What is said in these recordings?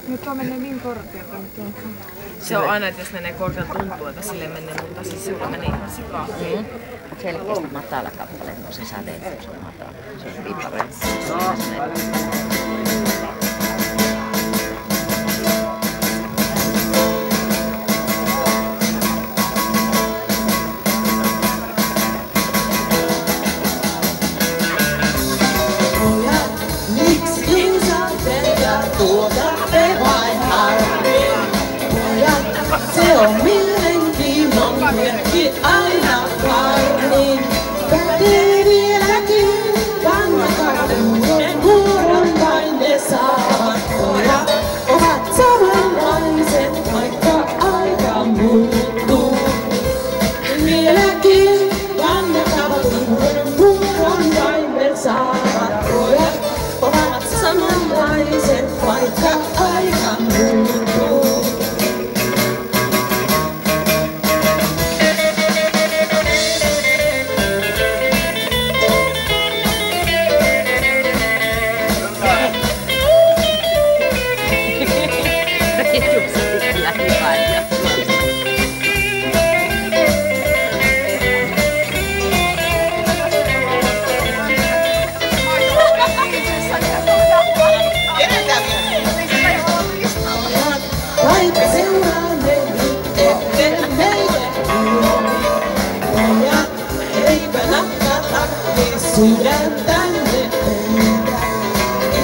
Nyt on mennyt niin korkealta. Se on aina, että jos menee korkealta tuntuu, että sille menee, mutta siis sulla menee ihan sikaa. Selkeästi matala kappale, no se säteet, se on matala. Se on piippareet. Se on mielenkiinnon merkki aina varmin. Pätee vieläkin vanhakauden vuoron vain ne saavat. Pojat ovat samanlaiset, vaikka aika muuttuu. Vieläkin vanhakauden vuoron vain ne saavat. Pojat ovat samanlaiset, vaikka aika muuttuu. Vaikka seuraamme nyt, etten meille tuo. Pojat, eipä nakkatakki sydäntänne peitä.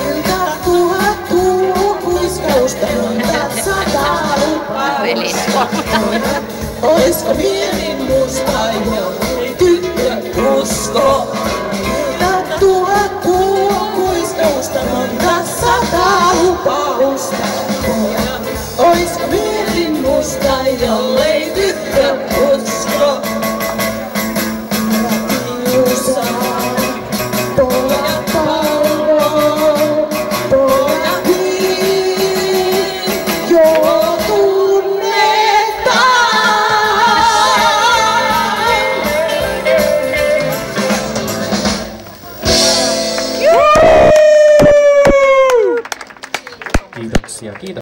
Ilta tuhattuu kuiskausta monta sataa lupaa. Pojat, oisko mielin musta, jollei tyttö usko? Ilta tuhattuu kuiskausta monta sataa lupausta. Oisko mielin musta, jolla